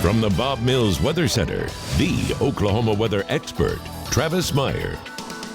From the Bob Mills Weather Center, the Oklahoma weather expert, Travis Meyer.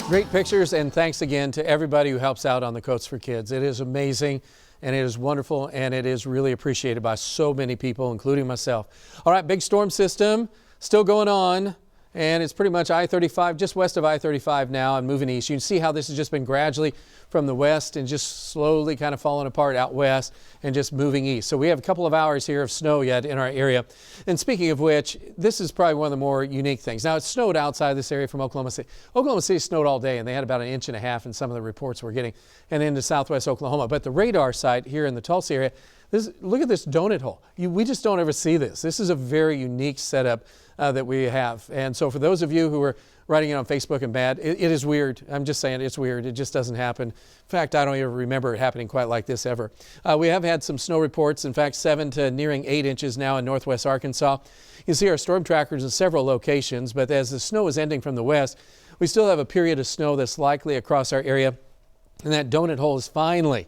Great pictures, and thanks again to everybody who helps out on the Coats for Kids. It is amazing, and it is wonderful, and it is really appreciated by so many people, including myself. All right, big storm system still going on, and it's pretty much I-35, just west of I-35 now and moving east. You can see how this has just been gradually from the west and just slowly kind of falling apart out west and just moving east. So we have a couple of hours here of snow yet in our area. And speaking of which, this is probably one of the more unique things. Now, it snowed outside this area from Oklahoma City. Oklahoma City snowed all day, and they had about 1.5 inches in some of the reports we're getting, and into southwest Oklahoma. But the radar site here in the Tulsa area, look at this donut hole. We just don't ever see this. This is a very unique setup that we have. And so for those of you who are writing it on Facebook and bad, it is weird. I'm just saying it's weird. It just doesn't happen. In fact, I don't even remember it happening quite like this ever. We have had some snow reports, in fact, 7 to nearing 8 inches now in northwest Arkansas. You see our storm trackers in several locations, but as the snow is ending from the west, we still have a period of snow that's likely across our area, and that donut hole is finally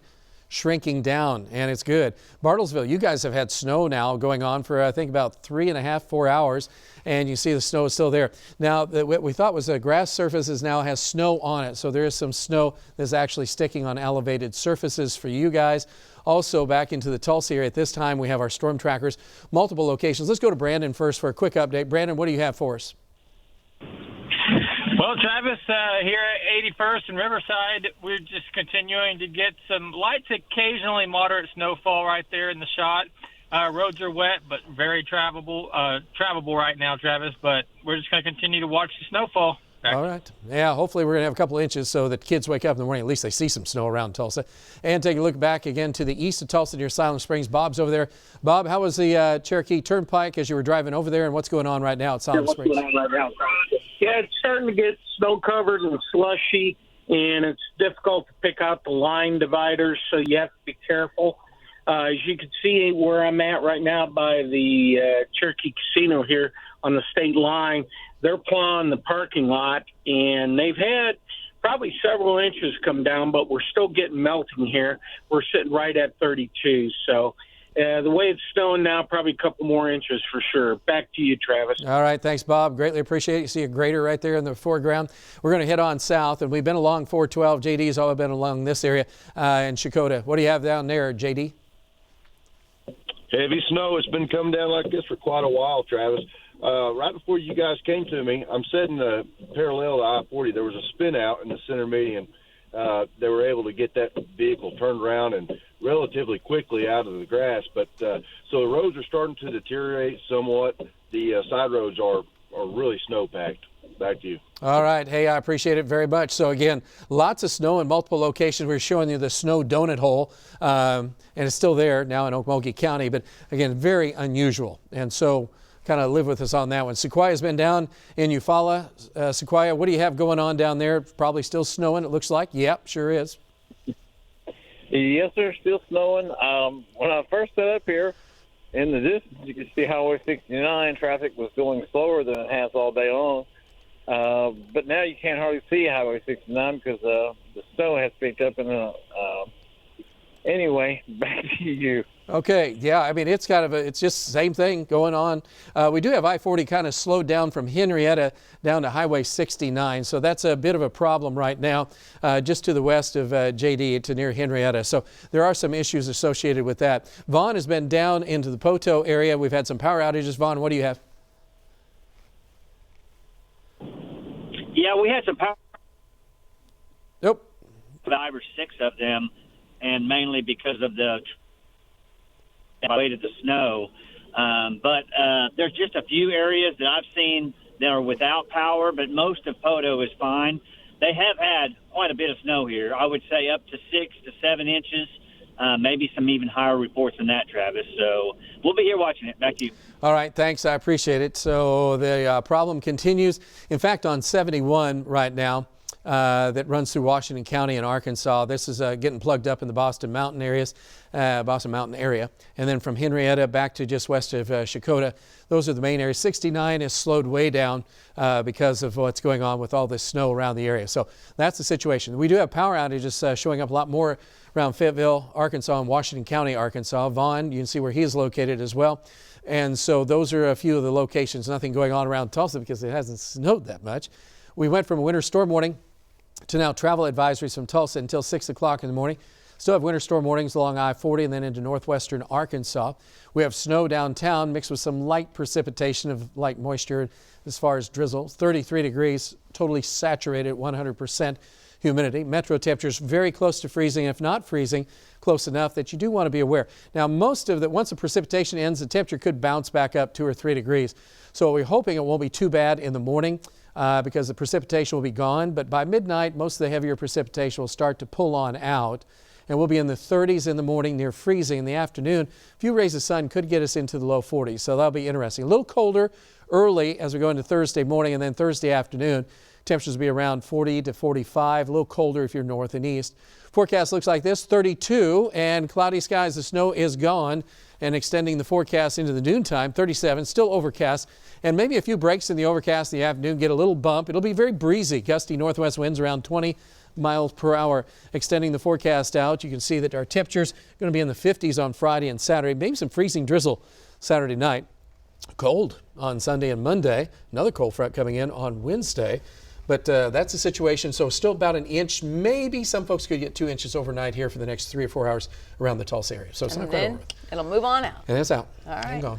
shrinking down, and it's good. Bartlesville, you guys have had snow now going on for I think about 3.5, 4 hours, and you see the snow is still there. Now, what we thought was a grass surfaces now has snow on it, so there is some snow that's actually sticking on elevated surfaces for you guys. Also back into the Tulsa area at this time, we have our storm trackers, multiple locations. Let's go to Brandon first for a quick update. Brandon, what do you have for us? Well, Travis, here at 81st and Riverside, we're just continuing to get some light to occasionally moderate snowfall right there in the shot. Roads are wet, but very travelable right now, Travis, but we're just going to continue to watch the snowfall. All right. Yeah, hopefully we're going to have a couple inches so that kids wake up in the morning. At least they see some snow around Tulsa. And take a look back again to the east of Tulsa near Silent Springs. Bob's over there. Bob, how was the Cherokee Turnpike as you were driving over there, and what's going on right now at Silent Springs? Yeah, it's starting to get snow-covered and slushy, and it's difficult to pick out the line dividers, so you have to be careful. As you can see where I'm at right now by the Cherokee Casino here on the state line, they're plowing the parking lot, and they've had probably several inches come down, but we're still getting melting here. We're sitting right at 32, so the way it's snowing now, probably a couple more inches for sure. Back to you, Travis. All right. Thanks, Bob. Greatly appreciate it. You see a grader right there in the foreground. We're going to head on south, and we've been along 412. JD's all been along this area in Shakota. What do you have down there, JD? Heavy snow. It's been coming down like this for quite a while, Travis. Right before you guys came to me, I'm sitting parallel to I-40. There was a spin out in the center median. They were able to get that vehicle turned around and relatively quickly out of the grass. But so the roads are starting to deteriorate somewhat. The side roads are really snow-packed. Back to you. All right. Hey, I appreciate it very much. So, again, lots of snow in multiple locations. We're showing you the snow donut hole, and it's still there now in Okmulgee County. But, again, very unusual. And so kind of live with us on that one. Sequoia's been down in Eufaula. Sequoia, what do you have going on down there? Probably still snowing, it looks like. Yep, sure is. Yes, sir, still snowing. When I first set up here, in the distance, you could see Highway 69 traffic was going slower than it has all day long. But now you can't hardly see Highway 69 because the snow has picked up. Anyway, back to you. Okay, yeah, I mean, it's just the same thing going on. We do have I-40 kind of slowed down from Henrietta down to Highway 69, so that's a bit of a problem right now, just to the west of JD to near Henrietta. So there are some issues associated with that. Vaughn has been down into the Poteau area. We've had some power outages. Vaughn, what do you have? Yeah, we had some power. Nope. 5 or 6 of them, and mainly because of the weight of the snow. But there's just a few areas that I've seen that are without power, but most of Poteau is fine. They have had quite a bit of snow here. I would say up to 6 to 7 inches, maybe some even higher reports than that, Travis. So we'll be here watching it. Back to you. All right, thanks. I appreciate it. So the problem continues. In fact, on 71 right now, that runs through Washington County and Arkansas. This is getting plugged up in the Boston Mountain area. And then from Henrietta back to just west of Shakota. Those are the main areas. 69 is slowed way down because of what's going on with all this snow around the area. So that's the situation. We do have power outages showing up a lot more around Fayetteville, Arkansas, and Washington County, Arkansas. Vaughn, you can see where he's located as well. And so those are a few of the locations. Nothing going on around Tulsa because it hasn't snowed that much. We went from a winter storm warning to now travel advisories from Tulsa until 6 o'clock in the morning. Still have winter storm warnings along I-40 and then into northwestern Arkansas. We have snow downtown mixed with some light precipitation of light moisture as far as drizzle. 33 degrees, totally saturated at 100% humidity. Metro temperatures very close to freezing, if not freezing, close enough that you do want to be aware. Now, once the precipitation ends, the temperature could bounce back up 2 or 3 degrees. So we're hoping it won't be too bad in the morning because the precipitation will be gone. But by midnight, most of the heavier precipitation will start to pull on out. And we'll be in the 30s in the morning, near freezing in the afternoon. A few rays of sun could get us into the low 40s, so that'll be interesting. A little colder early as we go into Thursday morning, and then Thursday afternoon, temperatures will be around 40 to 45, a little colder if you're north and east. Forecast looks like this, 32, and cloudy skies. The snow is gone and extending the forecast into the noontime, 37, still overcast, and maybe a few breaks in the overcast in the afternoon, get a little bump. It'll be very breezy, gusty northwest winds around 20 miles per hour. Extending the forecast out, you can see that our temperatures are going to be in the 50s on Friday and Saturday, maybe some freezing drizzle Saturday night. Cold on Sunday and Monday, another cold front coming in on Wednesday. But that's the situation. So still about an inch, maybe some folks could get 2 inches overnight here for the next 3 or 4 hours around the Tulsa area. So it's not quite over. It'll move on out. And it's out. All right. And gone.